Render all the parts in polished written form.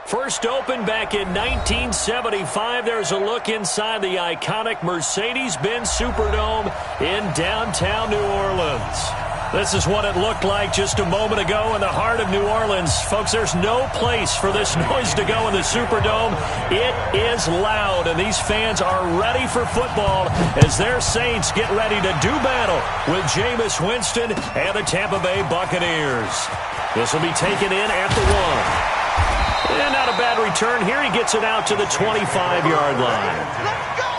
First opened back in 1975. There's a look inside the iconic Mercedes-Benz Superdome in downtown New Orleans. This is what it looked like just a moment ago in the heart of New Orleans. Folks, there's no place for this noise to go in the Superdome. It is loud, and these fans are ready for football as their Saints get ready to do battle with Jameis Winston and the Tampa Bay Buccaneers. This will be taken in at the 1. And not a bad return here. He gets it out to the 25-yard line. Let's go!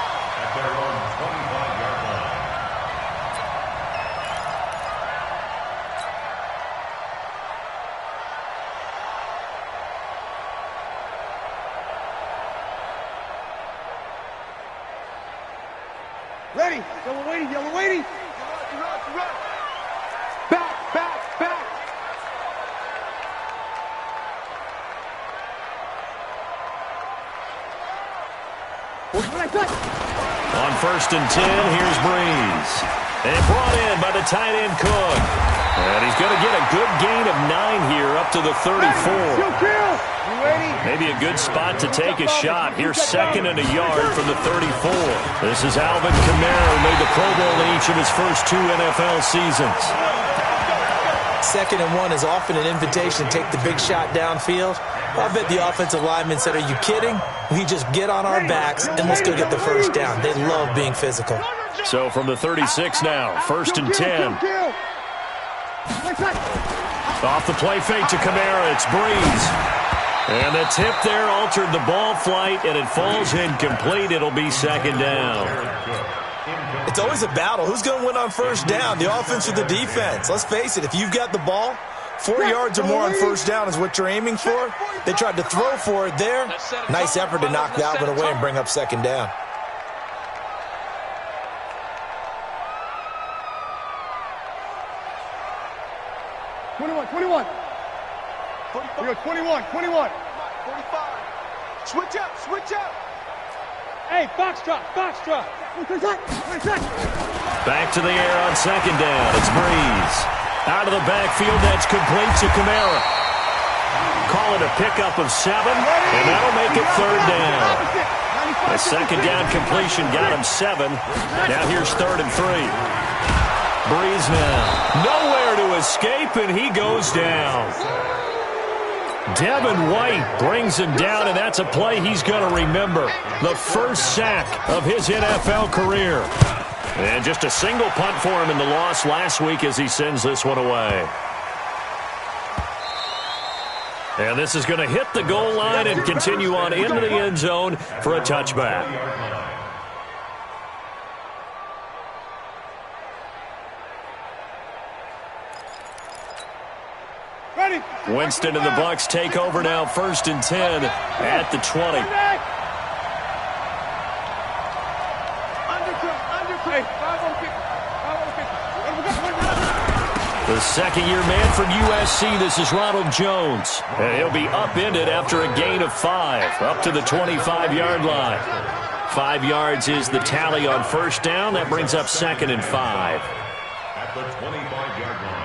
Ready. Yellow waiting. Yellow waiting. Back, back, back. On 1st and 10, here's Breeze. And brought in by the tight end Cook. And he's going to get a good gain of 9 here up to the 34. Maybe a good spot to take a shot. Here's 2nd and a yard from the 34. This is Alvin Kamara, who made the Pro Bowl in each of his first 2 NFL seasons. 2nd and 1 is often an invitation to take the big shot downfield. I bet the offensive lineman said, are you kidding? We just get on our backs and let's go get the first down. They love being physical. So from the 36 now, 1st and 10. Off the play fake to Kamara, it's Breeze. And the tip there altered the ball flight, and it falls incomplete. It'll be 2nd down. It's always a battle. Who's going to win on 1st down, the offense or the defense? Let's face it, if you've got the ball, 4 yards or more on 1st down is what you're aiming for. They tried to throw for it there. Nice effort to knock Alvin away and bring up 2nd down. We go 21. 45. Switch up. Hey, box drop. Back to the air on 2nd down. It's Breeze. Out of the backfield, that's complete to Kamara. Call it a pickup of 7, and that'll make it 3rd down. A 2nd down completion got him 7. Now here's 3rd and 3. Breeze now. Nowhere to escape, and he goes down. Devin White brings him down, and that's a play he's going to remember. The first sack of his NFL career. And just a single punt for him in the loss last week as he sends this one away. And this is going to hit the goal line and continue on into the end zone for a touchback. Winston and the Bucs take over now, 1st and 10 at the 20. The 2nd-year man from USC, this is Ronald Jones. And he'll be upended after a gain of 5, up to the 25-yard line. 5 yards is the tally on 1st down. That brings up 2nd and 5. At the 25-yard line.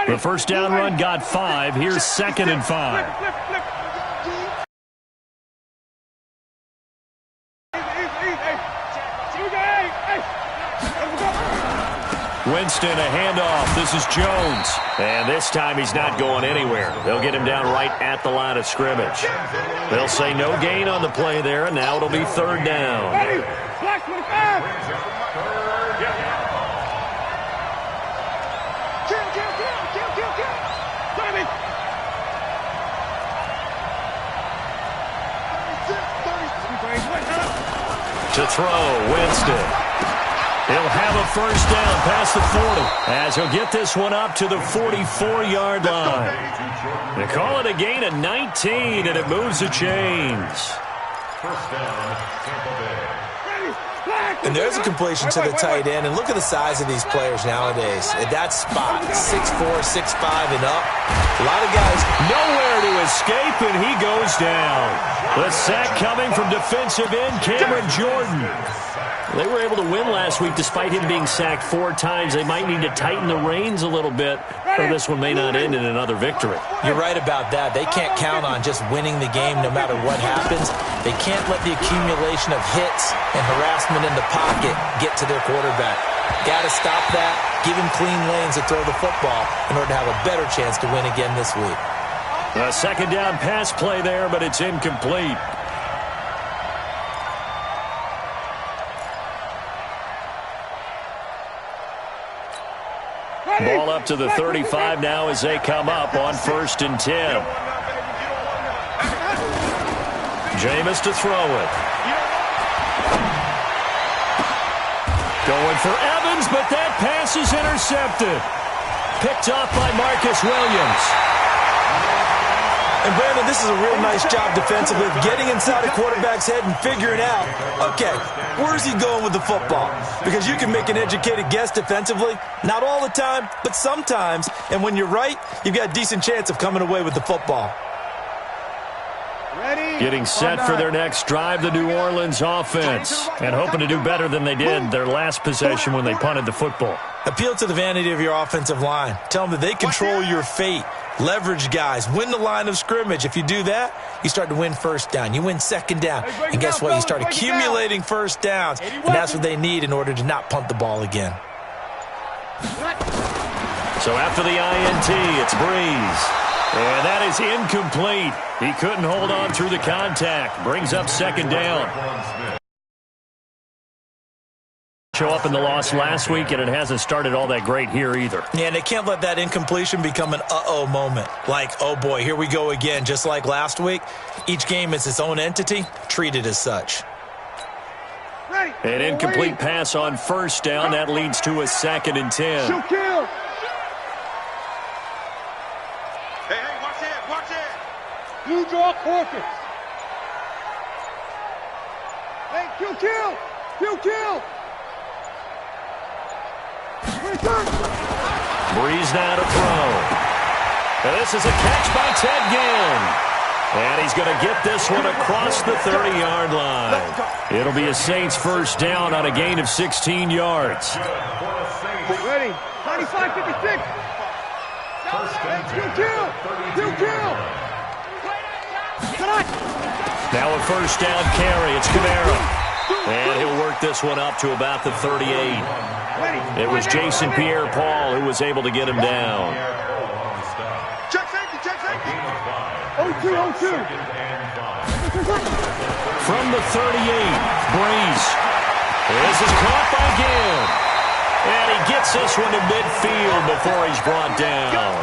The first down run got 5. Here's 2nd and 5. Winston, a handoff. This is Jones. And this time he's not going anywhere. They'll get him down right at the line of scrimmage. They'll say no gain on the play there, and now it'll be 3rd down. To throw, Winston. He'll have a first down past the 40 as he'll get this one up to the 44-yard line. They call it a gain of 19, and it moves the chains. First down, Tampa Bay. And there's a completion to the tight end. And look at the size of these players nowadays. At that spot, 6'4", 6'5", and up. A lot of guys nowhere to escape, and he goes down. The sack coming from defensive end Cameron Jordan. They were able to win last week despite him being sacked 4 times. They might need to tighten the reins a little bit, or this one may not end in another victory. You're right about that. They can't count on just winning the game no matter what happens. They can't let the accumulation of hits and harassment in the pocket get to their quarterback. Got to stop that, give him clean lanes to throw the football in order to have a better chance to win again this week. A second down pass play there, but it's incomplete. Ball up to the 35 now as they come up on 1st and 10. Jameis to throw it. Going for Evans, but that pass is intercepted. Picked off by Marcus Williams. And, Brandon, this is a real nice job defensively of getting inside a quarterback's head and figuring out, okay, where's he going with the football? Because you can make an educated guess defensively. Not all the time, but sometimes. And when you're right, you've got a decent chance of coming away with the football. Getting set for their next drive, the New Orleans offense. And hoping to do better than they did their last possession when they punted the football. Appeal to the vanity of your offensive line. Tell them that they control your fate. Leverage guys. Win the line of scrimmage. If you do that, you start to win 1st down. You win 2nd down. And guess what? You start accumulating 1st downs. And that's what they need in order to not punt the ball again. So after the INT, it's Breeze. And that is incomplete. He couldn't hold on through the contact. Brings up 2nd down. Show up in the loss last week, and it hasn't started all that great here either. Yeah, and they can't let that incompletion become an uh-oh moment. Like, oh boy, here we go again. Just like last week, each game is its own entity, treated as such. An incomplete pass on 1st down. That leads to a 2nd and 10. Shoot, kill. Hey, watch it, watch it. You draw Corpus. Hey, kill. Breeze now to throw. And this is a catch by Ted Ginn. And he's going to get this one across the 30-yard line. It'll be a Saints 1st down on a gain of 16 yards. Ready. 95-56. You kill. Now a 1st down carry. It's Kamara. And he'll work this one up to about the 38. It was Jason Pierre-Paul who was able to get him down. Check safety. 0-2. From the 38, Breeze. This is caught by Ginn. And he gets this one to midfield before he's brought down.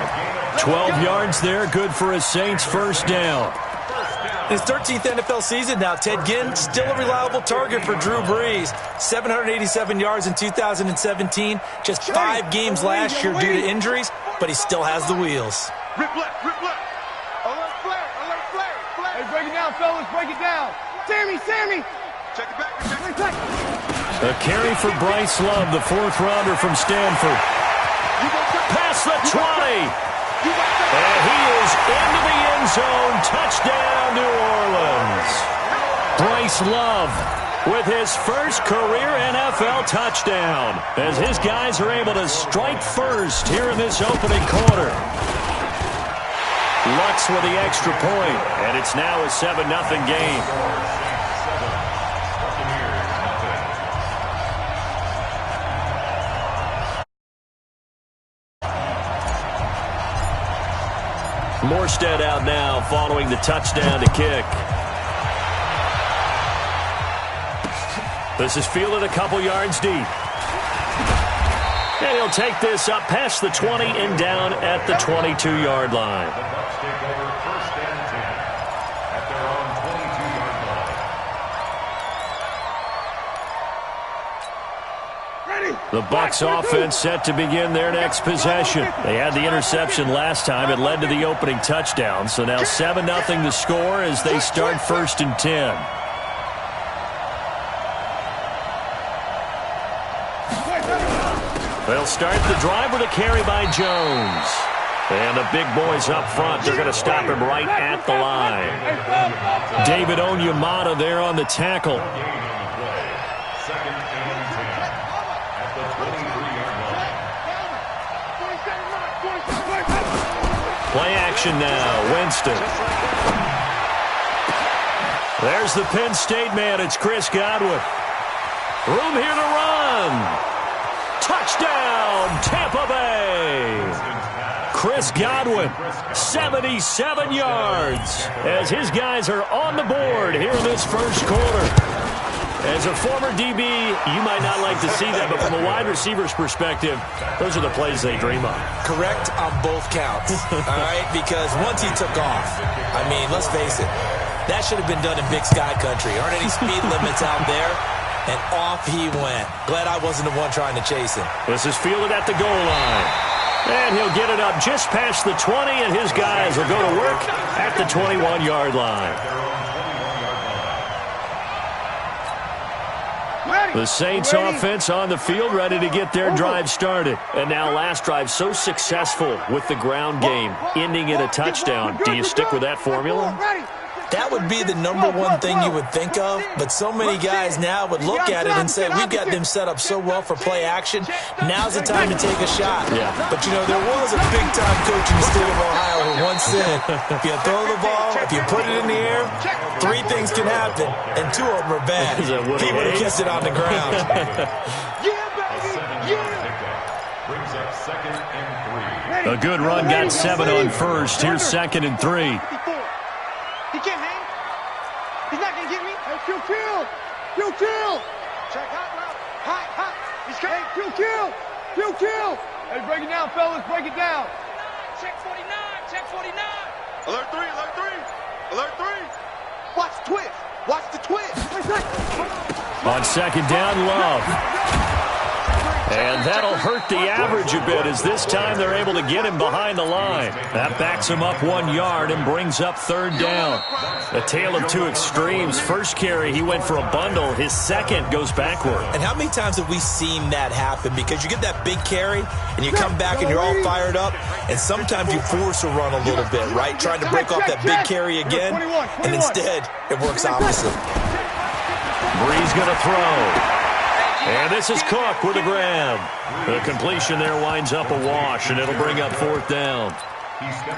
12 yards there, good for a Saints 1st down. His 13th NFL season now, Ted Ginn, still a reliable target for Drew Brees. 787 yards in 2017, just 5 games last year due to injuries, but he still has the wheels. Rip left. Alert flare. Hey, break it down, fellas. Break it down. Sammy. Check it back. A carry for Bryce Love, the 4th rounder from Stanford. Past the 20. And he is into the end zone. Touchdown, New Orleans. Bryce Love with his first career NFL touchdown as his guys are able to strike first here in this opening quarter. Lutz with the extra point, and it's now a 7-0 game. Morstead out now following the touchdown to kick. This is fielded a couple yards deep. And he'll take this up past the 20 and down at the 22-yard line. The Bucs take over 1st and 10 at their own 22-yard line. The Bucs offense set to begin their next possession. They had the interception last time. It led to the opening touchdown. So now 7-0 the score as they start 1st and 10. They'll start the drive with a carry by Jones. And the big boys up front, they're going to stop him right at the line. David Onyemata there on the tackle. Second and Play action now. Winston. There's the Penn State man. It's Chris Godwin. Room here to run. Touchdown, Tampa Bay. Chris Godwin, 77 yards, as his guys are on the board here in this first quarter. As a former DB, you might not like to see that, but from a wide receiver's perspective, those are the plays they dream of. Correct on both counts, all right? Because once he took off, I mean, let's face it, that should have been done in Big Sky Country. Aren't any speed limits out there? And off he went. Glad I wasn't the one trying to chase him. This is fielded at the goal line. And he'll get it up just past the 20, and his guys will go to work at the 21-yard line. The Saints offense on the field, ready to get their drive started. And now last drive so successful with the ground game, ending in a touchdown. Do you stick with that formula? That would be the number one thing you would think of, but so many guys now would look at it and say, we've got them set up so well for play action, now's the time to take a shot. Yeah. But, you know, there was a big-time coach in the state of Ohio who once said, if you throw the ball, if you put it in the air, 3 things can happen, and 2 of them are bad. He would have kissed it on the ground. A good run got 7 on first. Here's 2nd and 3. He can't hang. He's not going to get me. Hey, kill. Check hot. He's coming. Hey, kill. Hey, break it down, fellas. Break it down. Check 49. Alert 3. Watch the twist. On 2nd down, Love. And that'll hurt the average a bit, as this time they're able to get him behind the line. That backs him up 1 yard and brings up 3rd down. A tale of 2 extremes. First carry, he went for a bundle. His second goes backward. And how many times have we seen that happen? Because you get that big carry, and you come back and you're all fired up, and sometimes you force a run a little bit, right? Trying to break off that big carry again, and instead it works opposite. Breeze going to throw. And this is Cook with a grab. The completion there winds up a wash, and it'll bring up 4th down.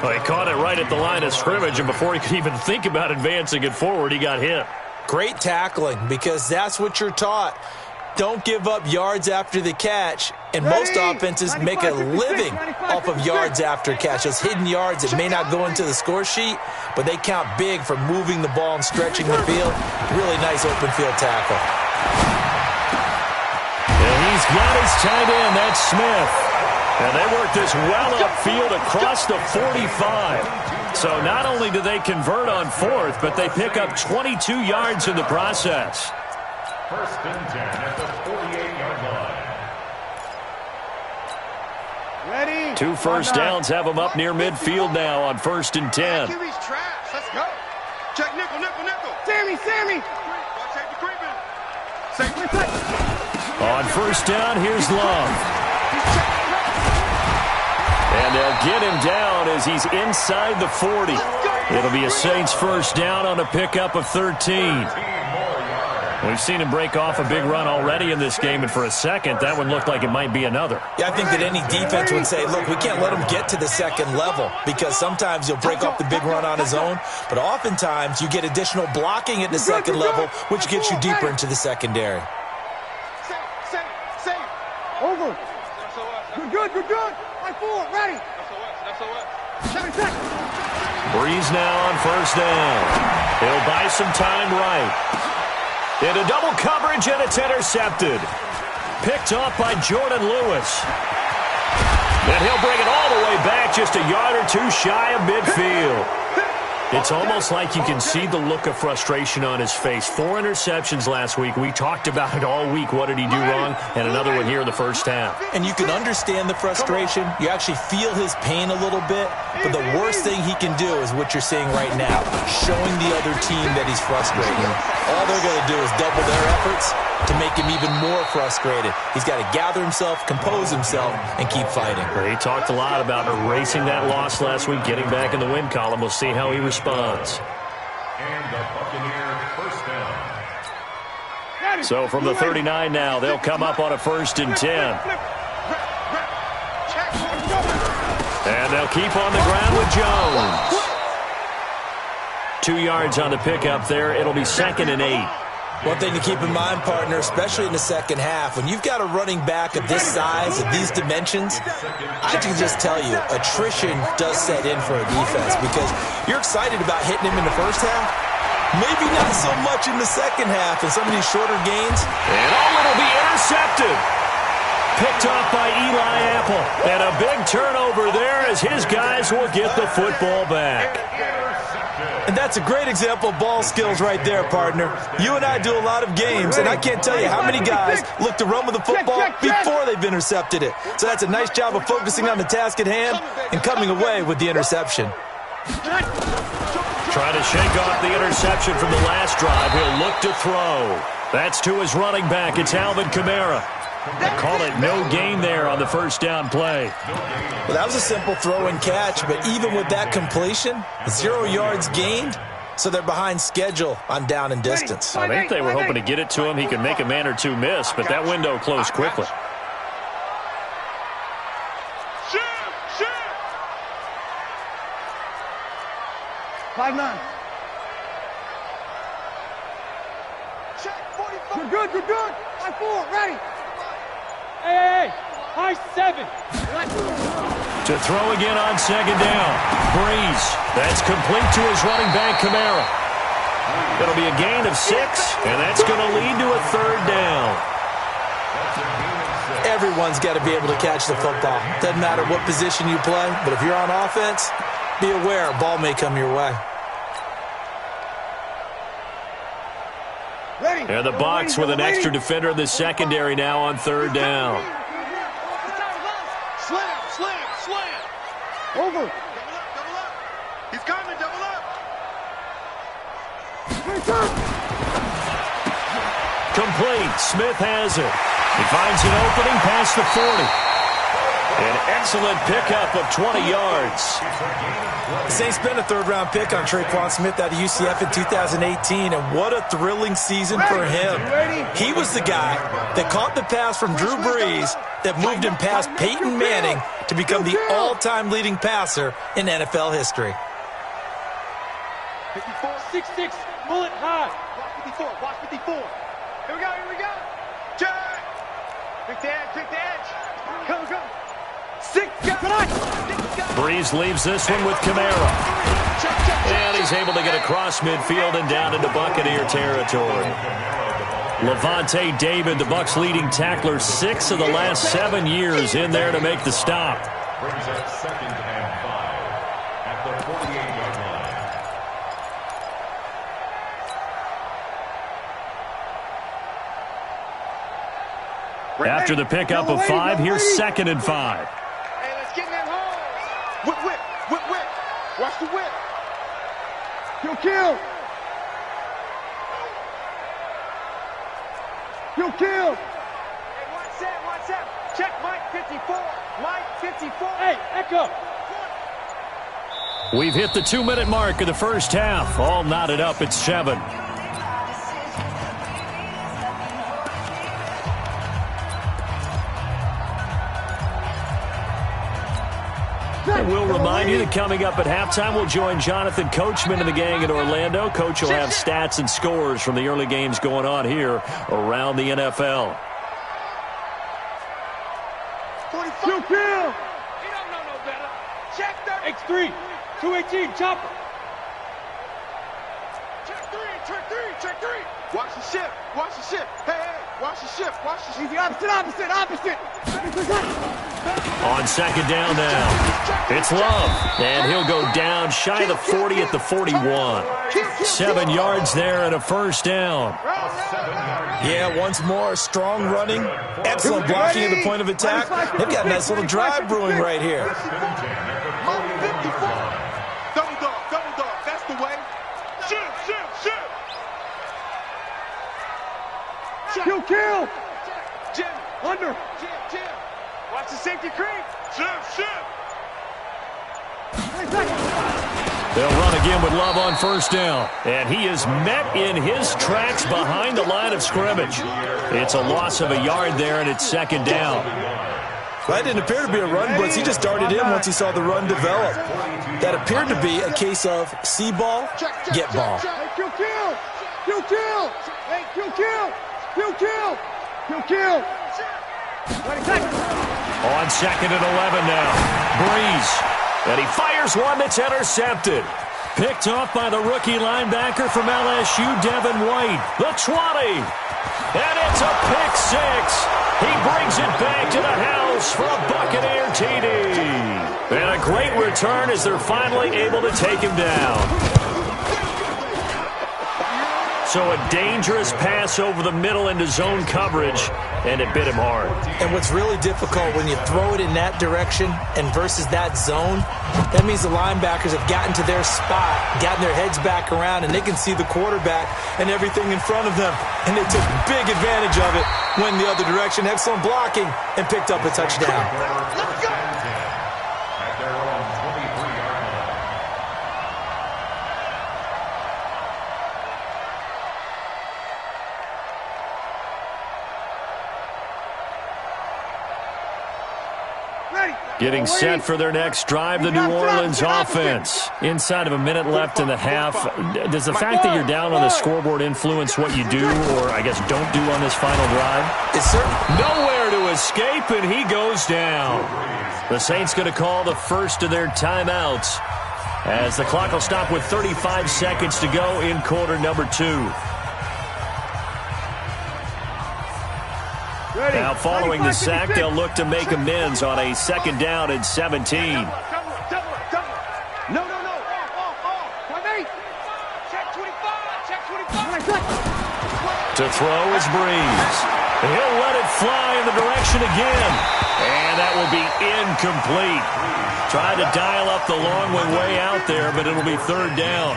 Well, he caught it right at the line of scrimmage, and before he could even think about advancing it forward, he got hit. Great tackling, because that's what you're taught. Don't give up yards after the catch, and most offenses make a living off of yards after catch. Those hidden yards that may not go into the score sheet, but they count big for moving the ball and stretching the field. Really nice open field tackle. He's got his tight end, that's Smith. And they work this well upfield across the 45. So not only do they convert on 4th, but they pick up 22 yards in the process. 1st and 10 at the 48-yard line. Ready? 2 first downs have them up near midfield now on 1st and 10. QB's trash. Let's go. Check nickel. Sammy. Watch safety creeping. Safety. On 1st down, here's Love. And they'll get him down as he's inside the 40. It'll be a Saints 1st down on a pickup of 13. We've seen him break off a big run already in this game, and for a second, that one looked like it might be another. Yeah, I think that any defense would say, look, we can't let him get to the 2nd level, because sometimes he'll break off the big run on his own, but oftentimes you get additional blocking at the 2nd level, which gets you deeper into the secondary. Over. Good. Right forward. Ready. Breeze now on 1st down. He'll buy some time right. Into double coverage, and it's intercepted. Picked off by Jordan Lewis. And he'll bring it all the way back, just a yard or 2 shy of midfield. It's almost like you can see the look of frustration on his face. 4 interceptions last week. We talked about it all week. What did he do wrong? And another one here in the first half. And you can understand the frustration. You actually feel his pain a little bit. But the worst thing he can do is what you're seeing right now, showing the other team that he's frustrated. All they're going to do is double their efforts to make him even more frustrated. He's got to gather himself, compose himself, and keep fighting. He talked a lot about erasing that loss last week, getting back in the win column. We'll see how he responds. And the Buccaneer 1st down. So from the 39 now, they'll come up on a 1st and 10. And they'll keep on the ground with Jones. 2 yards on the pickup there. It'll be 2nd and 8. One thing to keep in mind, partner, especially in the second half, when you've got a running back of this size, of these dimensions, I can just tell you, attrition does set in for a defense because you're excited about hitting him in the first half. Maybe not so much in the second half and some of these shorter gains. And it'll be intercepted. Picked off by Eli Apple. And a big turnover there as his guys will get the football back. And that's a great example of ball skills right there, partner. You and I do a lot of games, and I can't tell you how many guys look to run with the football before they've intercepted it. So that's a nice job of focusing on the task at hand and coming away with the interception. Trying to shake off the interception from the last drive. He'll look to throw. That's to his running back. It's Alvin Kamara. Call it no gain there on the 1st down play. Well, that was a simple throw and catch, but even with that completion, 0 yards gained, so they're behind schedule on down and distance. I think they were hoping to get it to him. He could make a man or two miss, but that window closed quickly. Shoot! 5-9. Check 45. You're good, you're good. 5-4, ready. Hey, high 7. To throw again on 2nd down. Breeze. That's complete to his running back, Kamara. It'll be a gain of 6, and that's going to lead to a 3rd down. Everyone's got to be able to catch the football. Doesn't matter what position you play, but if you're on offense, be aware a ball may come your way. And the box with an extra defender in the secondary now on 3rd down. Slam. Over. Double up. He's coming, double up. Complete. Smith has it. He finds an opening past the 40. An excellent pickup of 20 yards. The Saints spent a 3rd-round pick on Traquan Smith out of UCF in 2018, and what a thrilling season for him. He was the guy that caught the pass from Drew Brees that moved him past Peyton Manning to become the all-time leading passer in NFL history. 54, 6'6", bullet high. Watch 54. Here we go. Check. Pick the edge. Go. 6 guys. Breeze leaves this one with Kamara. And he's able to get across midfield and down into Buccaneer territory. Levante David, the Bucs' leading tackler, 6 of the last 7 years in there to make the stop. Brings up 2nd and 5 at the 48-yard line. After the pickup of 5, here's 2nd and 5. Hey, let's get in that hole. Whip. Watch the whip. Kill. Hey, one set. Check Mike 54. Hey, Echo. We've hit the 2-minute mark of the first half. All knotted up at 7. We'll remind you that coming up at halftime, we'll join Jonathan Coachman and the gang in Orlando. Coach will have stats and scores from the early games going on here around the NFL. 45. Kill. He don't know no better. Check 30. X3, 218, chopper. Check 3. Watch the ship. Hey, watch the ship. Easy, opposite. On 2nd down now, it's Love, and he'll go down shy of the 40 at the 41. 7 yards there and a 1st down. Yeah, once more, strong running, excellent blocking at the point of attack. They've got a nice little drive brewing right here. Double dog. That's the way. Shoot. Kill. Jim. Under. Jim. Watch the safety creep. Shoot. They'll run again with Love on first down. And he is met in his tracks behind the line of scrimmage. It's a loss of a yard there, and it's second down. Well, that didn't appear to be a run blitz. He just darted in once he saw the run develop. That appeared to be a case of see ball, get ball. Hey, kill, kill! Kill, kill! Hey, kill, kill! Kill, kill! Kill, kill! On second and 11 now. Breeze. And he fires one that's intercepted. Picked off by the rookie linebacker from LSU, Devin White. The 20. And it's a pick six. He brings it back to the house for a Buccaneer TD. And a great return as they're finally able to take him down. So a dangerous pass over the middle into zone coverage, and it bit him hard. And what's really difficult when you throw it in that direction and versus that zone, that means the linebackers have gotten to their spot, gotten their heads back around, and they can see the quarterback and everything in front of them. And they took big advantage of it, went the other direction, excellent blocking, and picked up a touchdown. Let's go! Getting set for their next drive, the New Orleans offense. Inside of a minute left in the half, does the fact that you're down on the scoreboard influence what you do, or I guess don't do on this final drive? It's certainly nowhere to escape, and he goes down. The Saints going to call the first of their timeouts as the clock will stop with 35 seconds to go in quarter number 2. Now, following the sack, they'll look to make amends on a second down and 17. No. Check 25. Check 25. To throw is Breeze. He'll let it fly in the direction again. And that will be incomplete. Tried to dial up the long one way out there, but it'll be third down.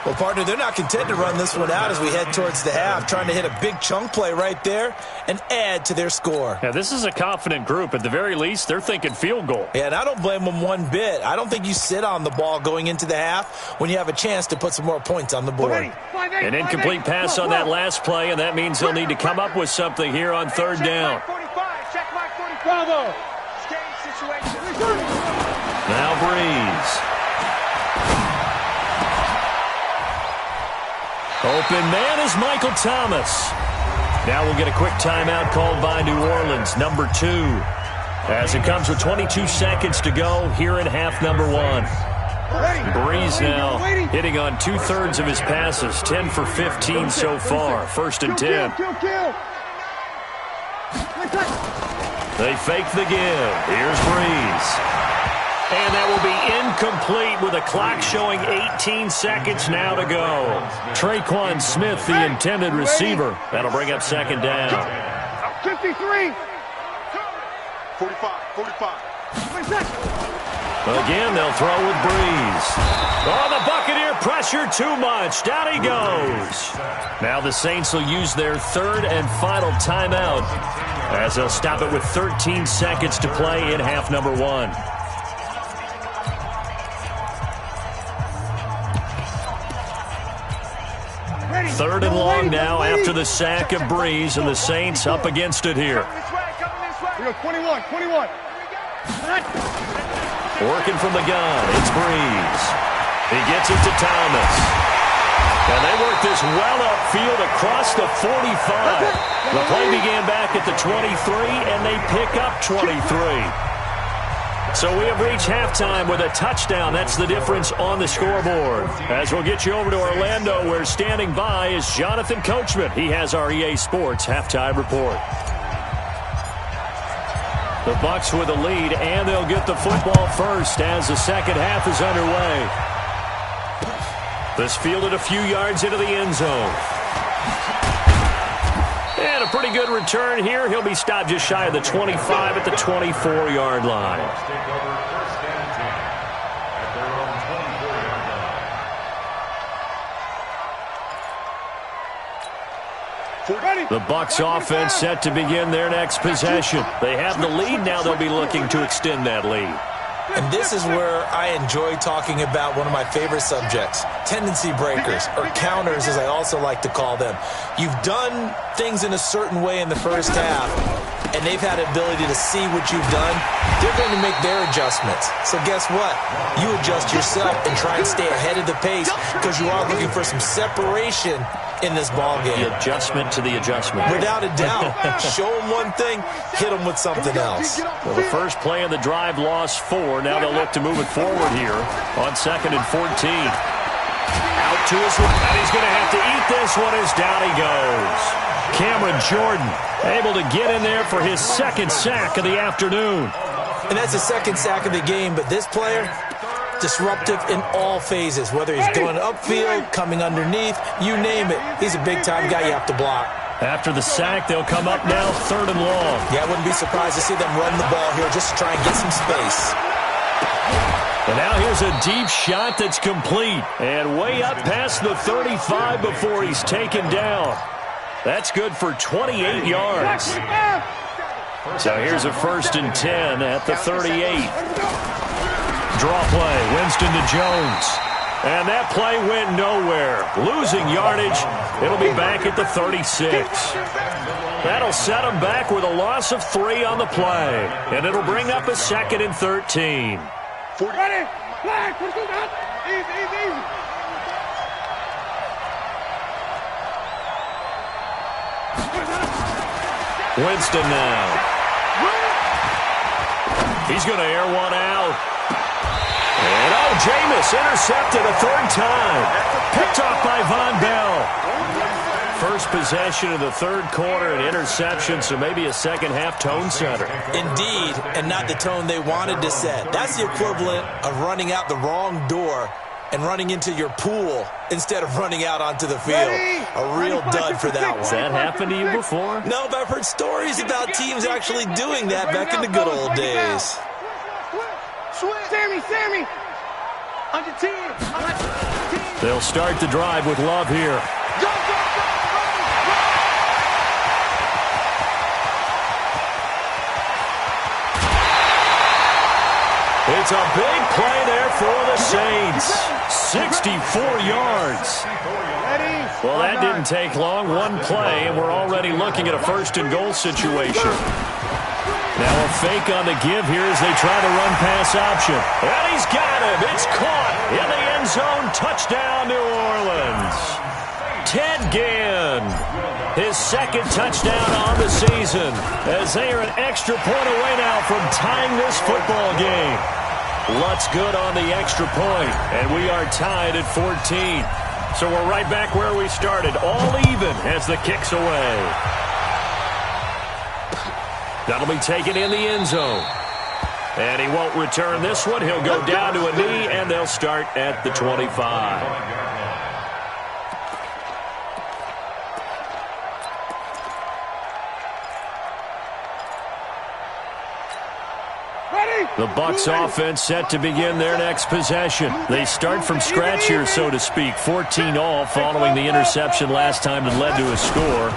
Well, partner, they're not content to run this one out as we head towards the half, trying to hit a big chunk play right there and add to their score. Yeah, this is a confident group. At the very least, they're thinking field goal. Yeah, and I don't blame them one bit. I don't think you sit on the ball going into the half when you have a chance to put some more points on the board. An incomplete pass on that last play, and that means he'll need to come up with something here on third down. Check mark 45. Strange situation. Now Breeze. Open man is Michael Thomas. Now we'll get a quick timeout called by New Orleans, number 2. As it comes with 22 seconds to go here in half number 1. Breeze now hitting on 2/3 of his passes, 10 for 15 so far, first and 10. They fake the give. Here's Breeze. And that will be incomplete with a clock showing 18 seconds now to go. Traquan Smith, the intended receiver. That'll bring up second down. 53. 45. Again, they'll throw with Breeze. Oh, the Buccaneer pressure too much. Down he goes. Now the Saints will use their third and final timeout as they'll stop it with 13 seconds to play in half number 1. Third and long now after the sack of Breeze, and the Saints up against it here. We go 21. Working from the gun, it's Breeze. He gets it to Thomas. And they work this well upfield across the 45. The play began back at the 23, and they pick up 23. So we have reached halftime with a touchdown. That's the difference on the scoreboard. As we'll get you over to Orlando, where standing by is Jonathan Coachman. He has our EA Sports halftime report. The Bucs with a lead, and they'll get the football first as the second half is underway. This fielded a few yards into the end zone. And a pretty good return here. He'll be stopped just shy of the 25 at the 24-yard line. The Bucs offense set to begin their next possession. They have the lead. Now they'll be looking to extend that lead. And this is where I enjoy talking about one of my favorite subjects, tendency breakers, or counters as I also like to call them. You've done things in a certain way in the first half, and they've had the ability to see what you've done. They're going to make their adjustments. So guess what? You adjust yourself and try and stay ahead of the pace because you are looking for some separation in this ball game. The adjustment to the adjustment. Without a doubt. Show them one thing, hit them with something else. Well, the first play of the drive lost 4. Now they'll look to move it forward here on 2nd and 14. Out to his right, and he's going to have to eat this one as down he goes. Cameron Jordan able to get in there for his 2nd sack of the afternoon. And that's the 2nd sack of the game, but this player, disruptive in all phases, whether he's going upfield, coming underneath, you name it. He's a big-time guy you have to block. After the sack, they'll come up now 3rd and long. Yeah, I wouldn't be surprised to see them run the ball here just to try and get some space. And now here's a deep shot that's complete. And way up past the 35 before he's taken down. That's good for 28 yards. So here's a 1st and 10 at the 38. Draw play, Winston to Jones. And that play went nowhere. Losing yardage. It'll be back at the 36. That'll set them back with a loss of 3 on the play. And it'll bring up a 2nd and 13. Ready? Flag. Easy, easy, easy. Winston now. He's going to air one out. And Jameis intercepted a 3rd time. Picked off by Von Bell. First possession of the 3rd quarter, an interception, so maybe a second half tone setter. Indeed, and not the tone they wanted to set. That's the equivalent of running out the wrong door and running into your pool instead of running out onto the field. A real dud for that one. Has that happened to you before? No, but I've heard stories about teams actually doing that back in the good old days. Sammy. Under 10. They'll start the drive with Love here. It's a big play there for the Saints. 64 yards. Well, that didn't take long. One play, and we're already looking at a 1st and goal situation. Now a fake on the give here as they try to run pass option. And he's got him. It's caught in the end zone. Touchdown, New Orleans. Ted Ginn, his 2nd touchdown on the season, as they are an extra point away now from tying this football game. Lutz good on the extra point, and we are tied at 14. So we're right back where we started, all even as the kick's away. That'll be taken in the end zone. And he won't return this one. He'll go down to a knee, and they'll start at the 25. The Bucs offense set to begin their next possession. They start from scratch here, so to speak. 14-all following the interception last time that led to a score.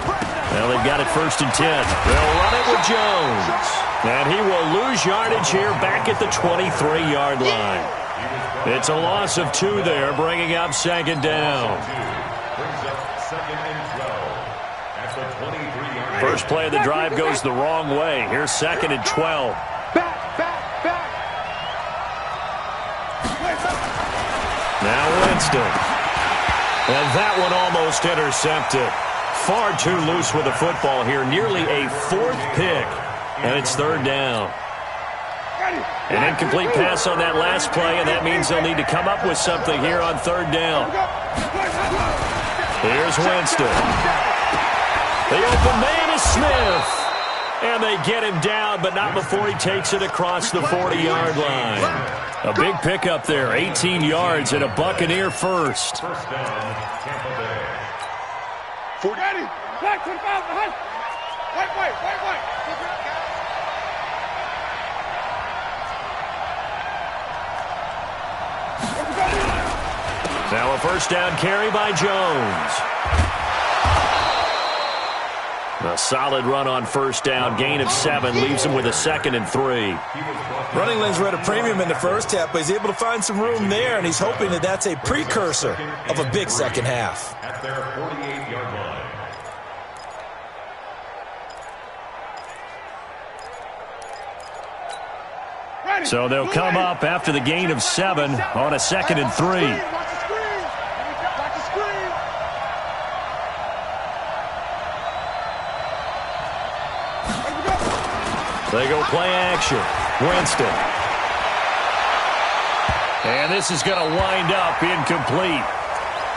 Now they've got it 1st and 10. They'll run it with Jones. And he will lose yardage here back at the 23-yard line. It's a loss of 2 there, bringing up 2nd down. First play of the drive goes the wrong way. Here's 2nd and 12. Now Winston. And that one almost intercepted. Far too loose with the football here. Nearly a 4th pick. And it's 3rd down. An incomplete pass on that last play, and that means they'll need to come up with something here on 3rd down. Here's Winston. The open man is Smith. And they get him down, but not before he takes it across the 40-yard line. A big pickup there, 18 yards and a Buccaneer first. First down, Tampa Bay. 40. Ready. Back 25. Wait. Now a first down carry by Jones. A solid run on first down. Gain of 7 leaves him with a 2nd and 3. Running lanes were at a premium in the first half, but he's able to find some room there, and he's hoping that that's a precursor of a big second half. At their 48-yard line. So they'll come up after the gain of 7 on a 2nd and 3. They go play action. Winston. And this is going to wind up incomplete.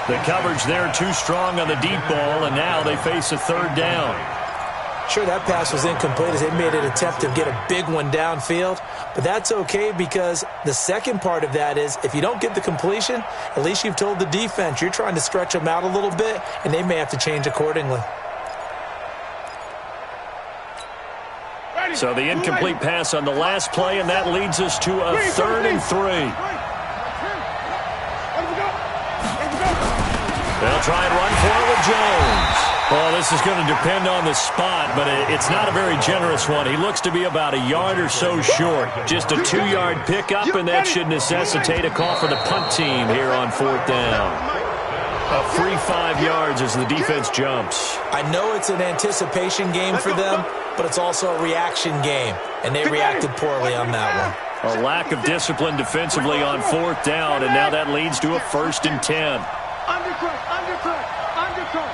The coverage there too strong on the deep ball, and now they face a 3rd down. Sure, that pass was incomplete as they made an attempt to get a big one downfield, but that's okay because the second part of that is if you don't get the completion, at least you've told the defense you're trying to stretch them out a little bit, and they may have to change accordingly. So the incomplete pass on the last play, and that leads us to a 3rd and 3. They'll try and run for it with Jones. Well, this is going to depend on the spot, but it's not a very generous one. He looks to be about a yard or so short. Just a 2-yard pickup, and that should necessitate a call for the punt team here on 4th down. A free 5 yards as the defense jumps. I know it's an anticipation game for them, but it's also a reaction game, and they reacted poorly on that one. A lack of discipline defensively on 4th down, and now that leads to a 1st and 10. Undercut, undercut, undercut.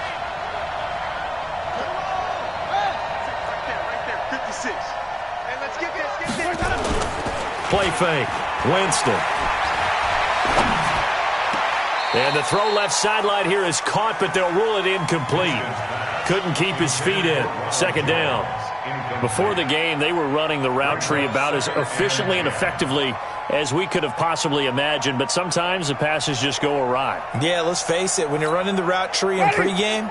Right there, 56. Hey, let's get this. Play fake. Winston. And the throw left sideline here is caught, but they'll rule it incomplete. Couldn't keep his feet in. 2nd down. Before the game, they were running the route tree about as efficiently and effectively as we could have possibly imagined, but sometimes the passes just go awry. Yeah, let's face it, when you're running the route tree in pregame,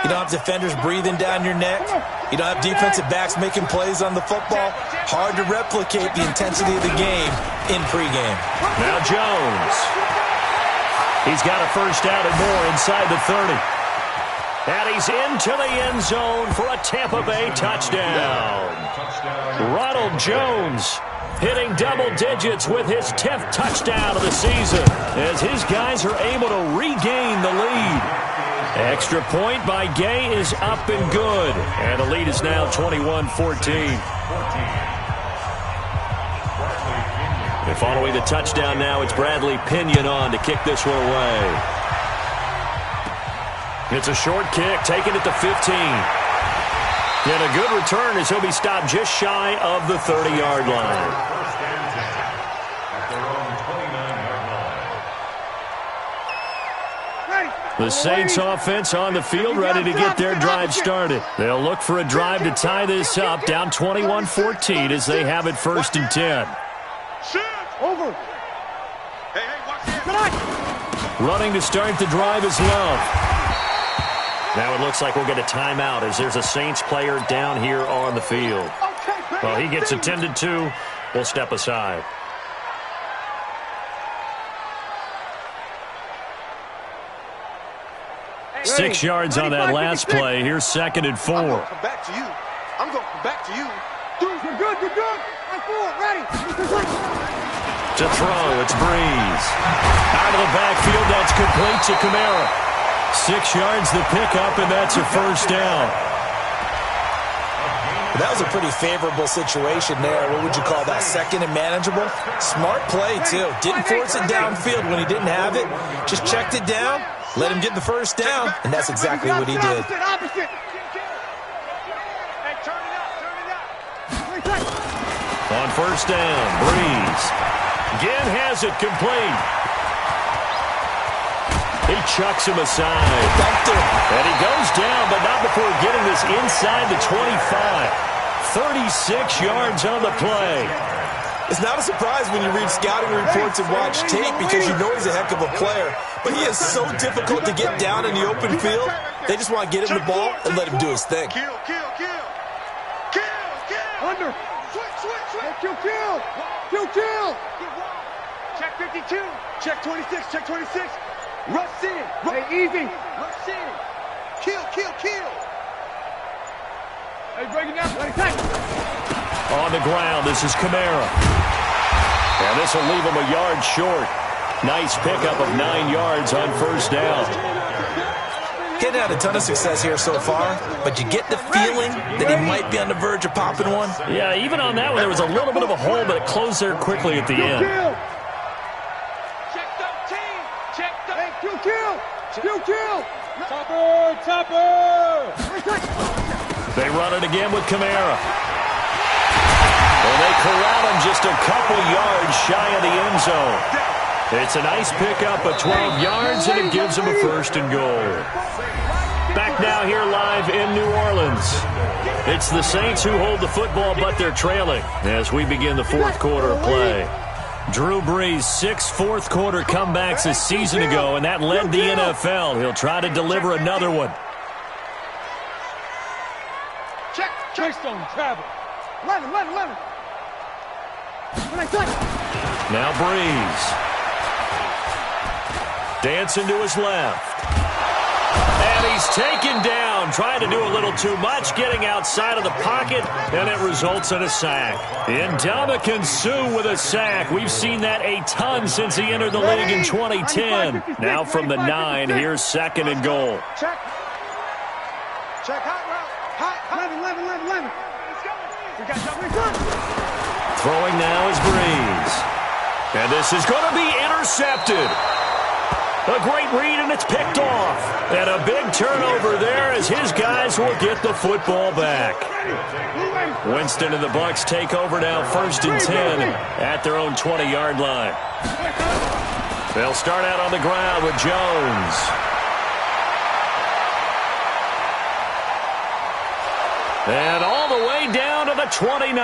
you don't have defenders breathing down your neck. You don't have defensive backs making plays on the football. Hard to replicate the intensity of the game in pregame. Now Jones. He's got a 1st down and more inside the 30. And he's into the end zone for a Tampa Bay touchdown. Ronald Jones hitting double digits with his 10th touchdown of the season as his guys are able to regain the lead. Extra point by Gay is up and good. And the lead is now 21-14. And following the touchdown now, it's Bradley Pinion on to kick this one away. It's a short kick, taken at the 15. And a good return as he'll be stopped just shy of the 30-yard line. The Saints offense on the field, ready to get their drive started. They'll look for a drive to tie this up, down 21-14 as they have it 1st and 10. Over. Hey, watch this. Running to start the drive is Love. Now it looks like we'll get a timeout as there's a Saints player down here on the field. Well, he gets attended to. We'll step aside. Hey, 6 yards on that last play. Here's 2nd and 4. I'm going to come back to you. I'm going to come back to you. Dude, you're good, you're good. I'm forward, ready. To throw, it's Breeze. Out of the backfield, that's complete to Kamara. 6 yards the pickup, and that's a 1st down. That was a pretty favorable situation there. What would you call that? 2nd and manageable? Smart play, too. Didn't force it downfield when he didn't have it. Just checked it down, let him get the 1st down, and that's exactly what he did. Opposite. Hey, turn it up. On 1st down, Breeze. Again has it complete. He chucks him aside. Dumped him. And he goes down, but not before getting this inside the 25. 36 yards on the play. It's not a surprise when you read scouting reports and watch tape because you know he's a heck of a player. But he is so difficult to get down in the open field. They just want to get him the ball and let him do his thing. Kill. Under. Switch. Kill. Check 52. Check 26. Check 26. Rush in. Hey, easy. Rush in. Kill. Hey, break it down. Let it take. On the ground, this is Kamara. And this will leave him a yard short. Nice pickup of 9 yards on first down. Getting had a ton of success here so far, but you get the feeling that he might be on the verge of popping one. Yeah, even on that one, there was a little bit of a hole, but it closed there quickly at the end. Check 13. Check 13. Hey, kill. Topper. They run it again with Kamara. And they corral him just a couple yards shy of the end zone. It's a nice pickup of 12 yards, and it gives them a 1st and goal. Back now here live in New Orleans. It's the Saints who hold the football, but they're trailing as we begin the 4th quarter of play. Drew Brees, 6 fourth-quarter comebacks a season ago, and that led the NFL. He'll try to deliver another one. Check stone, travel. Let him. Now Brees. Dancing to his left. And he's taken down, trying to do a little too much, getting outside of the pocket, and it results in a sack. Ndamukong Suh with a sack. We've seen that a ton since he entered the league in 2010. Now from the 9, here's 2nd and goal. Check hot route. Hot. 11. We got something. Throwing now is Brees. And this is going to be intercepted. A great read, and it's picked off. And a big turnover there as his guys will get the football back. Winston and the Bucs take over now, 1st and 10 at their own 20-yard line. They'll start out on the ground with Jones. And all the way down to the 29.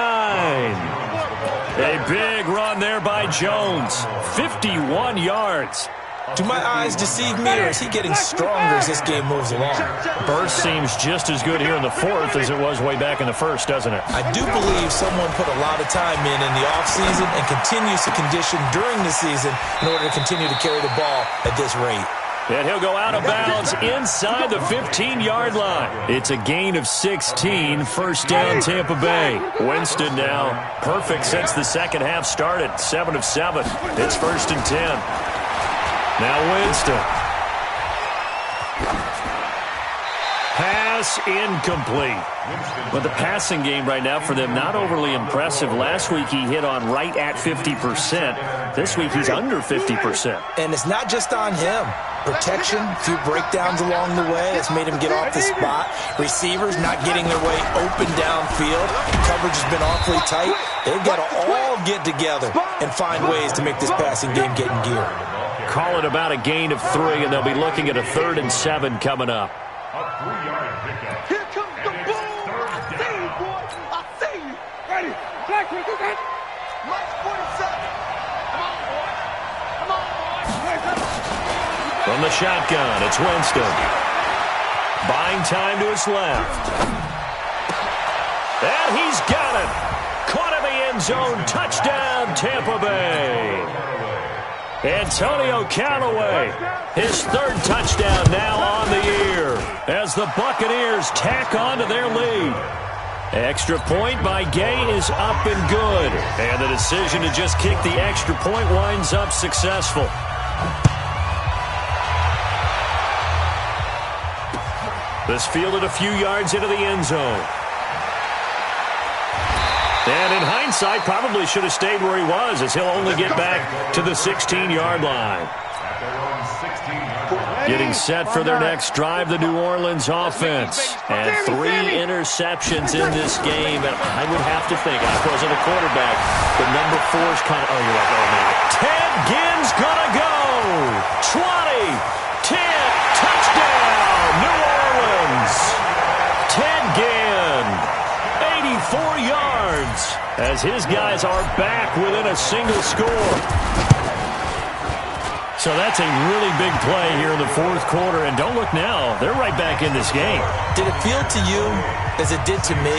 A big run there by Jones. 51 yards. Do my eyes deceive me, or is he getting stronger as this game moves along? Burst seems just as good here in the 4th as it was way back in the 1st, doesn't it? I do believe someone put a lot of time in the offseason and continues to condition during the season in order to continue to carry the ball at this rate. And he'll go out of bounds inside the 15-yard line. It's a gain of 16, 1st down Tampa Bay. Winston now perfect since the second half started, 7 of 7. It's 1st and 10. Now Winston. Pass incomplete. But the passing game right now for them, not overly impressive. Last week he hit on right at 50%. This week he's under 50%. And it's not just on him. Protection, a few breakdowns along the way that's made him get off the spot. Receivers not getting their way open downfield. Coverage has been awfully tight. They've got to all get together and find ways to make this passing game get in gear. Call it about a gain of 3, and they'll be looking at a 3rd and 7 coming up. Here comes the ball. I see you, boy. I see you. Ready. Check. March 47. Come on, boy. From the shotgun, it's Winston. Buying time to his left. And he's got it. Caught in the end zone. Touchdown, Tampa Bay. Antonio Callaway, his 3rd touchdown now on the year as the Buccaneers tack on to their lead. Extra point by Gay is up and good. And the decision to just kick the extra point winds up successful. This fielded a few yards into the end zone. And in hindsight, probably should have stayed where he was, as he'll only get back to the 16-yard line. Getting set for their next drive, the New Orleans offense. And 3 interceptions in this game. And I would have to think, I wasn't a quarterback, but number 4 is kind of, you're like, oh, man. Ted Ginn's going to go. 20, 10, touchdown, New Orleans. Ted Ginn, 84 yards, as his guys are back within a single score. So that's a really big play here in the 4th quarter, and don't look now, they're right back in this game. Did it feel to you, as it did to me,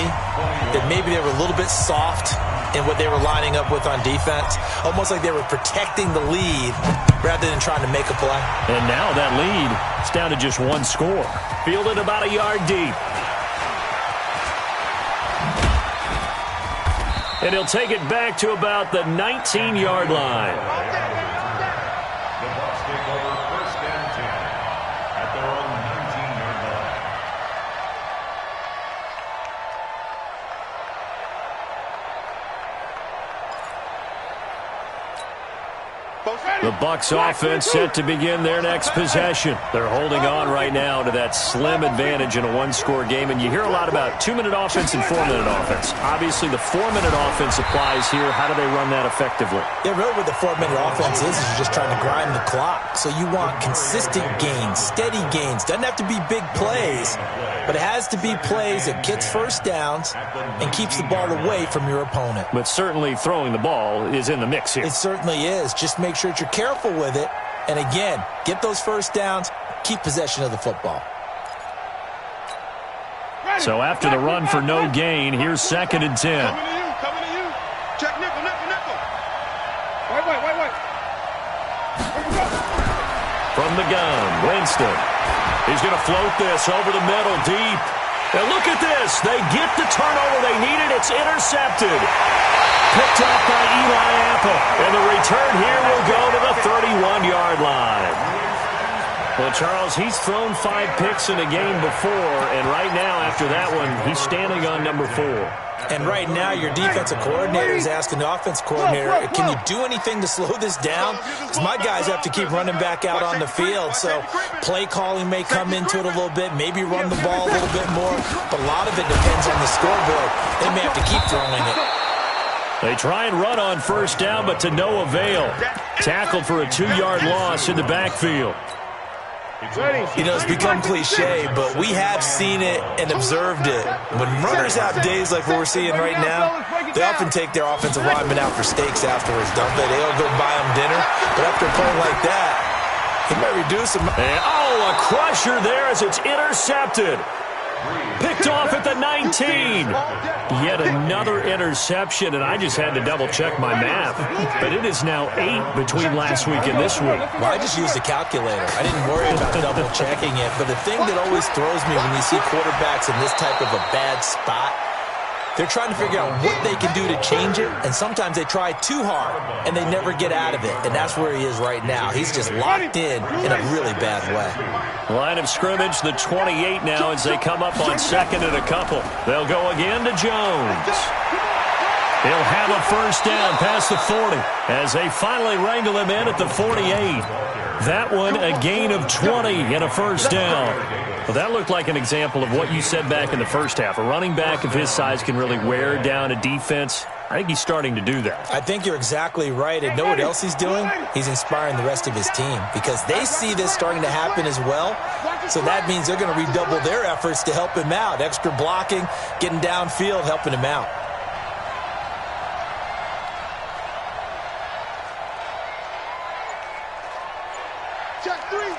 that maybe they were a little bit soft in what they were lining up with on defense? Almost like they were protecting the lead rather than trying to make a play. And now that lead is down to just 1 score. Fielded about a yard deep. And he'll take it back to about the 19-yard line. The Bucs take over 1st and 10 at their own 19-yard line. The Bucs offense set to begin their next possession. They're holding on right now to that slim advantage in a one-score game. And you hear a lot about 2-minute offense and 4-minute offense. Obviously, the 4-minute offense applies here. How do they run that effectively? Yeah, really what the 4-minute offense is you're just trying to grind the clock. So you want consistent gains, steady gains. Doesn't have to be big plays, but it has to be plays that gets first downs and keeps the ball away from your opponent. But certainly throwing the ball is in the mix here. It certainly is. Just make sure that you're careful with it. And again, get those first downs, keep possession of the football. So after the run for no gain, here's 2nd and 10. Coming to you. Check nickel. Wait. From the gun, Winston. He's going to float this over the middle deep. And look at this. They get the turnover they needed. It's intercepted. Picked off by Eli Apple. And the return here will go to the 31-yard line. Well, Charles, he's thrown 5 picks in a game before, and right now, after that one, he's standing on number 4. And right now, your defensive coordinator is asking the offense coordinator, can you do anything to slow this down? Because my guys have to keep running back out on the field. So play calling may come into it a little bit, maybe run the ball a little bit more. But a lot of it depends on the scoreboard. They may have to keep throwing it. They try and run on first down, but to no avail. Tackled for a 2-yard loss in the backfield. You know, it's become cliche, but we have seen it and observed it. When runners have days like what we're seeing right now, they often take their offensive linemen out for steaks afterwards, don't they? They'll go buy them dinner, but after a play like that, he might reduce them. And, a crusher there as it's intercepted. Picked off at the 19. Yet another interception, and I just had to double-check my math. But it is now 8 between last week and this week. Well, I just used a calculator. I didn't worry about double-checking it. But the thing that always throws me when you see quarterbacks in this type of a bad spot, they're trying to figure out what they can do to change it, and sometimes they try too hard, and they never get out of it. And that's where he is right now. He's just locked in a really bad way. Line of scrimmage, the 28 now as they come up on 2nd and a couple. They'll go again to Jones. He'll have a first down past the 40 as they finally wrangle him in at the 48. That one a gain of 20 and a first down. Well, that looked like an example of what you said back in the first half. A running back of his size can really wear down a defense. I think he's starting to do that. I think you're exactly right. And know what else he's doing? He's inspiring the rest of his team because they see this starting to happen as well. So that means they're going to redouble their efforts to help him out. Extra blocking, getting downfield, helping him out. Check three.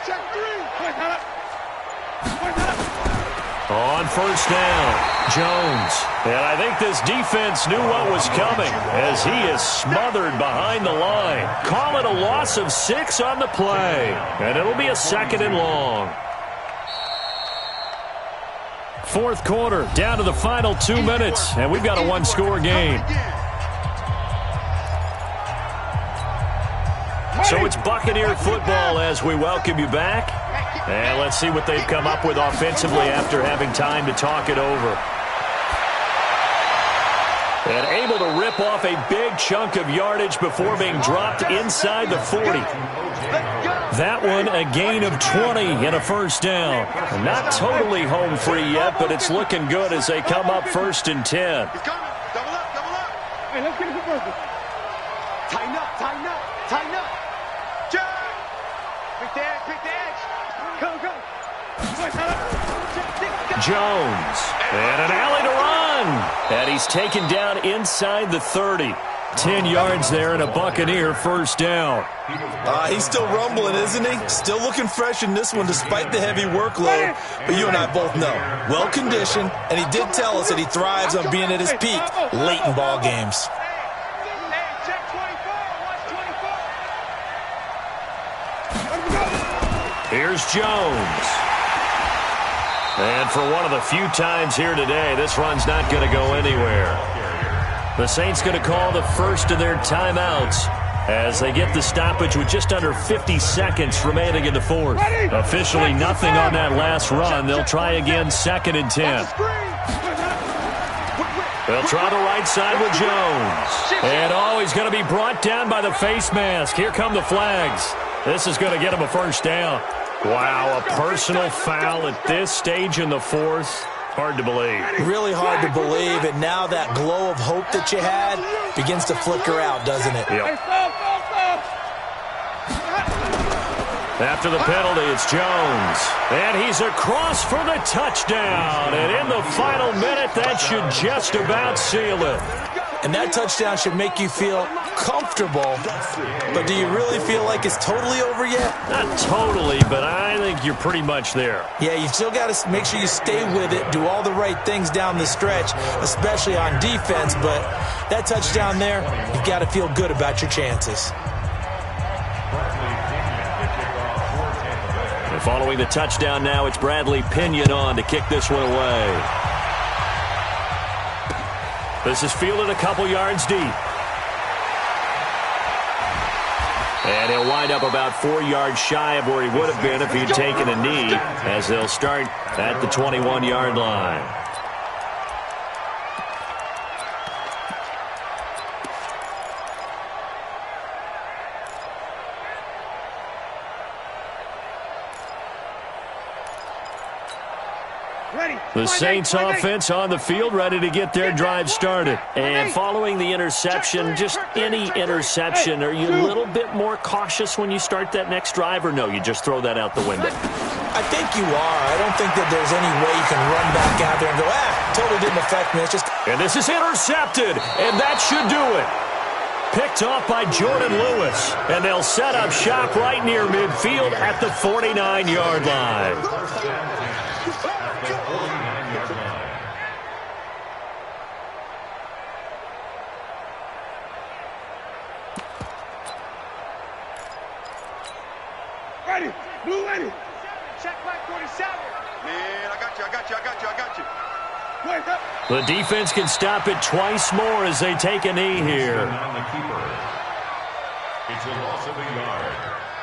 On first down, Jones. And I think this defense knew what was coming as he is smothered behind the line. Call it a loss of 6 on the play. And it'll be a 2nd and long. 4th quarter, down to the final 2 minutes. And we've got a 1-score game. So it's Buccaneer football as we welcome you back. And let's see what they've come up with offensively after having time to talk it over. And able to rip off a big chunk of yardage before being dropped inside the 40. That one a gain of 20 and a first down. Not totally home free yet, but it's looking good as they come up 1st and 10. Double up. Hey, let's get it for first. Tighten up. Pick the edge. Go. Jones. And an alley to run. And he's taken down inside the 30. 10 yards there and a Buccaneer first down. He's still rumbling, isn't he? Still looking fresh in this one despite the heavy workload. But you and I both know, well-conditioned, and he did tell us that he thrives on being at his peak late in ball games. Here's Jones. And for one of the few times here today, this run's not going to go anywhere. The Saints going to call the first of their timeouts as they get the stoppage with just under 50 seconds remaining in the fourth. Officially nothing on that last run. They'll try again 2nd and 10. They'll try the right side with Jones. And he's going to be brought down by the face mask. Here come the flags. This is going to get him a first down. Wow, a personal foul at this stage in the fourth. Hard to believe. Really hard to believe, and now that glow of hope that you had begins to flicker out, doesn't it? Yep. After the penalty, it's Jones. And he's across for the touchdown. And in the final minute, that should just about seal it. And that touchdown should make you feel comfortable. But do you really feel like it's totally over yet? Not totally, but I think you're pretty much there. Yeah, you still got to make sure you stay with it, do all the right things down the stretch, especially on defense. But that touchdown there, you've got to feel good about your chances. And following the touchdown now, it's Bradley Pinion on to kick this one away. This is fielded a couple yards deep. And he'll wind up about 4 yards shy of where he would have been if he'd taken a knee, as they'll start at the 21-yard line. The Saints offense on the field, ready to get their drive started. And following the interception, just any interception, are you a little bit more cautious when you start that next drive, or no, you just throw that out the window? I think you are. I don't think that there's any way you can run back out there and go, totally didn't affect me. It's just... And this is intercepted, and that should do it. Picked off by Jordan Lewis, and they'll set up shop right near midfield at the 49-yard line. Ready, blue ready. Check back 47. Man, I got you. Wait up. The defense can stop it twice more as they take a knee here. On the keeper. It's a loss of a yard.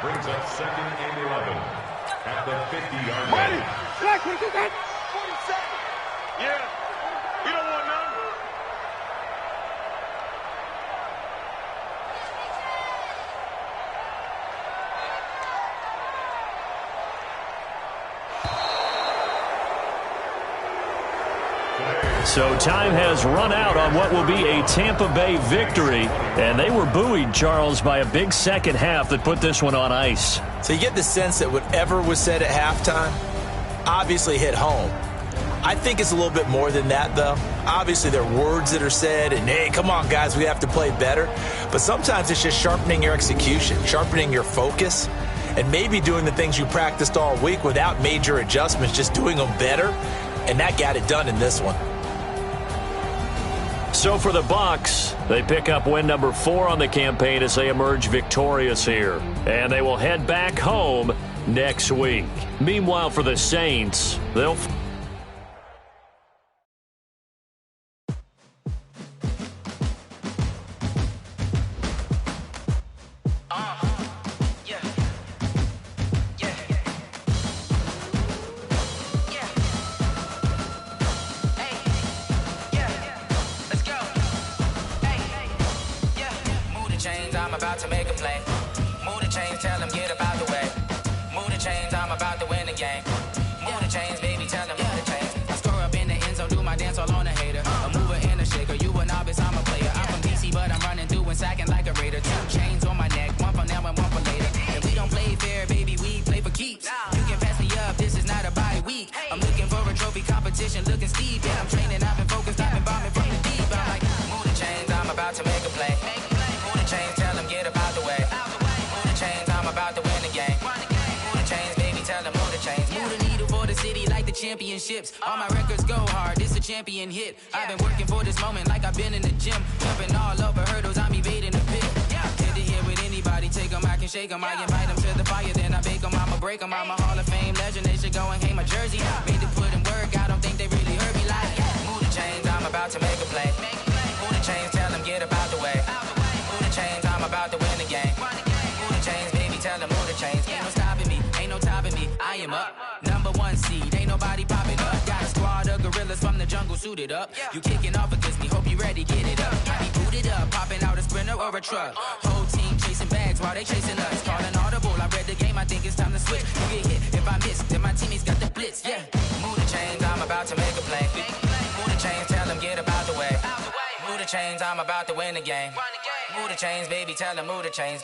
Brings up 2nd and 11 at the 50-yard line. Ready. Black, what is that? 47. Yeah. We don't want none. So time has run out on what will be a Tampa Bay victory. And they were buoyed, Charles, by a big second half that put this one on ice. So you get the sense that whatever was said at halftime obviously hit home. I think it's a little bit more than that, though. Obviously, there are words that are said, and, hey, come on, guys, we have to play better. But sometimes it's just sharpening your execution, sharpening your focus, and maybe doing the things you practiced all week without major adjustments, just doing them better. And that got it done in this one. So for the Bucs, they pick up win number 4 on the campaign as they emerge victorious here. And they will head back home next week. Meanwhile, for the Saints, they'll... championships. All my records go hard. This a champion hit. I've been working for this moment like I've been in the gym. Jumping all over hurdles. I'm evading the pit. Head to head with anybody. Take them, I can shake them. I invite them to the fire, then I bake them. I'ma break them. I'm a Hall of Fame legend. They should go and hang my jersey. Made to put in work. I don't think they really heard me like. Move the chains. I'm about to make a play. Move the chains. Tell suited up. You kicking off against me, hope you ready, get it up. I be booted up, popping out a Sprinter or a truck. Whole team chasing bags while they chasing us. Calling audible, I read the game, I think it's time to switch. You get hit if I miss, then my teammates got the blitz, yeah. Move the chains, I'm about to make a play. Move the chains, tell them get about the way. Move the chains, I'm about to win the game. Move the chains, baby, tell them move the chains.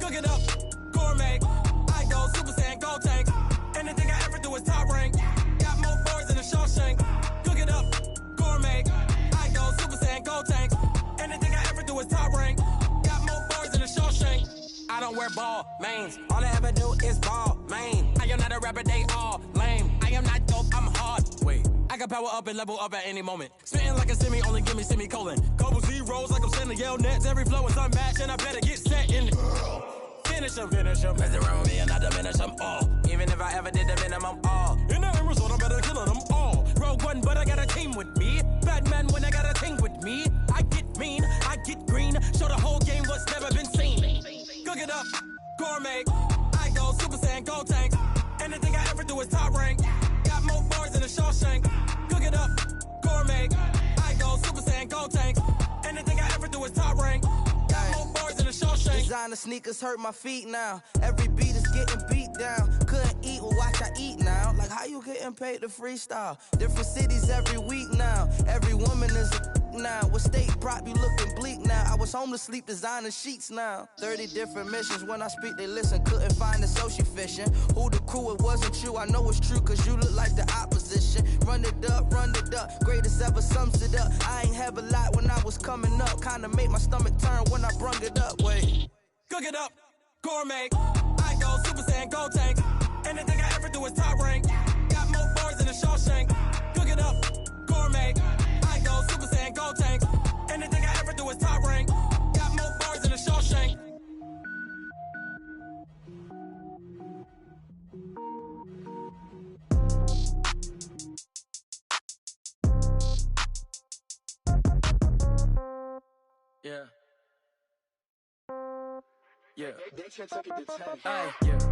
Cook it up, gourmet. I go Super Saiyan, gold tank. Anything I ever do is top rank. Got more boys than a Shawshank. Cook it up, gourmet. I go Super Saiyan, gold tank. Anything I ever do is top rank. Got more boys than a Shawshank. I don't wear ball mains. All I ever do is ball main. I am not a rapper, they all lame. I am not dope, I'm hard. Wait, I can power up and level up at any moment. Spitting like a semi, only give me semicolon. Couple zeros like I'm sending yell nets. Every flow is unmatched and I better get set in. Finish them. Mess around with me and I diminish them all. Even if I ever did the minimum all. In the end result, I better kill them all. Rogue One, but I got a team with me. Batman when I got a team with me. I get mean, I get green. Show the whole game what's never been seen. Cook it up, gourmet. I go Super Saiyan, gold tank. Anything I ever do is top rank. Got more bars than a Shawshank. Cook it up, gourmet. I go Super Saiyan, gold tank. Anything I ever do is top rank. Got more bars than a Shawshank. Designer sneakers hurt my feet now. Every beat is getting beat down. Couldn't eat, well watch I eat now. Like how you getting paid to freestyle? Different cities every week now. Every woman is a now. With state prop, you looking bleak now. I was home to sleep, designer sheets now. 30 different missions. When I speak, they listen. Couldn't find it, so she fishing. Who the crew? It wasn't you. I know it's true, cause you look like the opposition. Run it up. Greatest ever sums it up. I ain't have a lot when I was coming up. Kinda made my stomach turn when I brung it up. Wait. Cook it up, gourmet. I go Super Saiyan, gold tank. Anything I ever do is top rank. Got more bars than a Shawshank. Cook it up, gourmet. I go Super Saiyan, gold tank. Anything I ever do is top rank. Got more bars than a Shawshank. Yeah.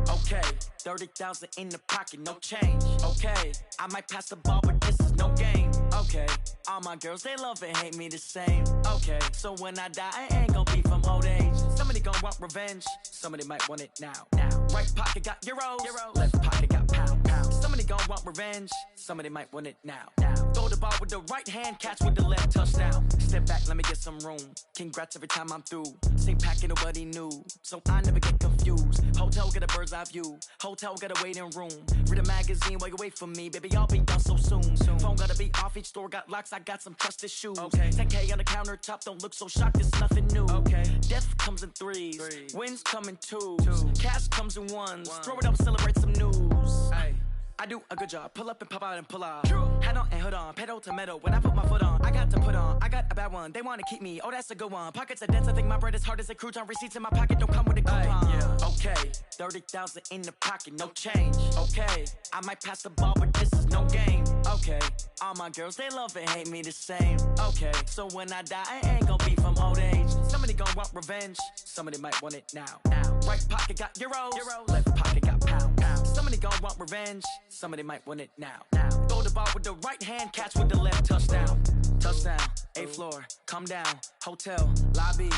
Okay, 30,000 in the pocket, no change. Okay, I might pass the ball, but this is no game. Okay, all my girls, they love and hate me the same. Okay, so when I die, I ain't gonna be from old age. Somebody gonna want revenge, somebody might want it now. Right pocket got euros, left pocket got pound. Somebody gonna want revenge, somebody might want it now. Throw the ball with the right hand, catch with the left, touchdown. Step back, let me get some room. Congrats every time I'm through. Same packet, nobody knew, so I never get confused. Hotel get a bird's eye view. Hotel got a waiting room. Read a magazine while you wait for me, baby. I'll be done so soon. Phone gotta be off. Each store got locks. I got some trusted shoes. Okay. 10K on the countertop. Don't look so shocked. It's nothing new. Okay. Death comes in threes. Wins come in twos. Cash comes in ones. Throw it up, celebrate some news. Hey. I do a good job, pull up and pop out and pull off. Hat on and hood on, pedal to metal. When I put my foot on, I got to put on. I got a bad one, they wanna keep me. Oh, that's a good one. Pockets are dense, I think my bread is hard as a crouton. Receipts in my pocket don't come with a coupon. Okay, 30,000 in the pocket, no change. Okay, I might pass the ball, but this is no game. Okay, all my girls, they love and hate me the same. Okay, so when I die, I ain't gonna be from old age. Somebody gonna want revenge, somebody might want it now. Right pocket got euros, left pocket got pound. Somebody gonna want revenge, somebody might want it now. Throw the ball with the right hand, catch with the left, touchdown. Touchdown, 8th floor, come down, hotel, lobby.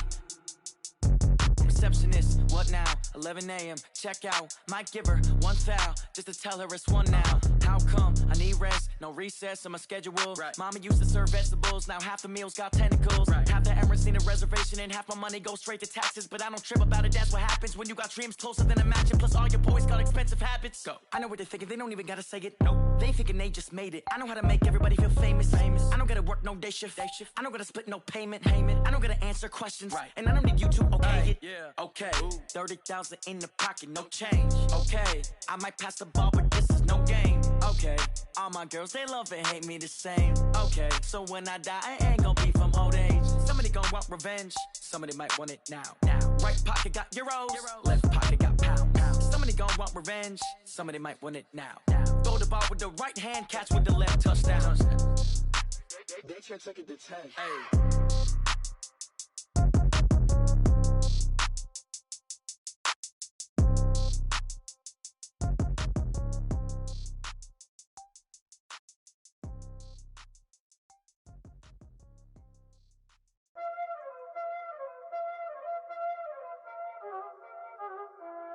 Receptionist, what now? 11 a.m., check out. Might give her one foul, just to tell her it's one now. How come? I need rest, no recess in my schedule. Mama used to serve vegetables, now half the meals got tentacles. Half the Emirates need a reservation and half my money goes straight to taxes. But I don't trip about it, that's what happens when you got dreams closer than a mansion. Plus all your boys got expensive habits. Go. I know what they're thinking, they don't even gotta say it. Nope. They thinking they just made it. I know how to make everybody feel famous. I don't gotta work no day shift. I don't gotta split no payment. I don't gotta answer questions. And I don't need you to okay it. Okay, 30,000 in the pocket, no change. Okay, I might pass the ball, but this is no game. Okay, all my girls, they love and hate me the same. Okay, so when I die, I ain't gonna be from old age. Somebody gonna want revenge, somebody might want it now. Right pocket got euros, left pocket got pound. Somebody gon' want revenge. Some of them might want it now. Throw the ball with the right hand, catch with the left, touchdown. They check second to 10. Hey.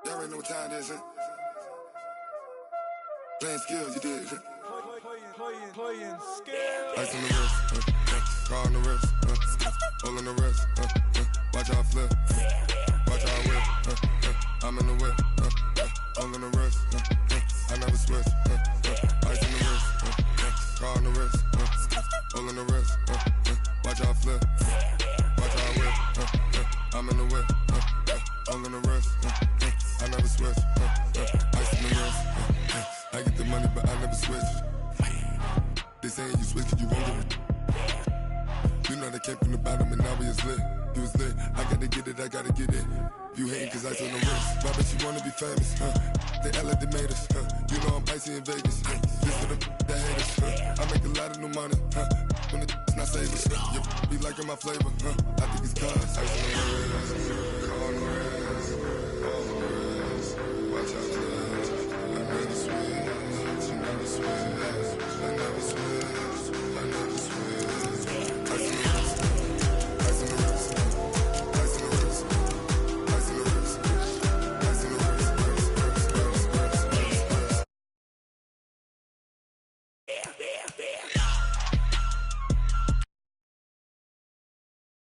Y'all already know what time it is, huh? Playing skills, you did, huh? Playing skills. Ice on the wrist, car on the wrist, hole in the wrist, watch how I flip, watch how I whip, I'm in the whip, hole in the wrist, I never switch, ice on the wrist, car on the wrist, hole in the wrist, watch how I flip, watch how I whip, I'm in the whip, hole in the wrist, I never switch, ice in the wrist, I get the money but I never switch. They saying you switch 'cause you won't get it. You know they came from the bottom and now we is lit. You was lit, I gotta get it, I gotta get it. You hating 'cause ice on the wrist. Why bet you wanna be famous, They act like they made us, You know I'm icy in Vegas, This for the haters, I make a lot of new money, When it's not saving, Be liking my flavor, I think it's cause ice on the wrist, car on the wrist, all on the wrist. Watch out for this, I never switch, you never switch. I never switch.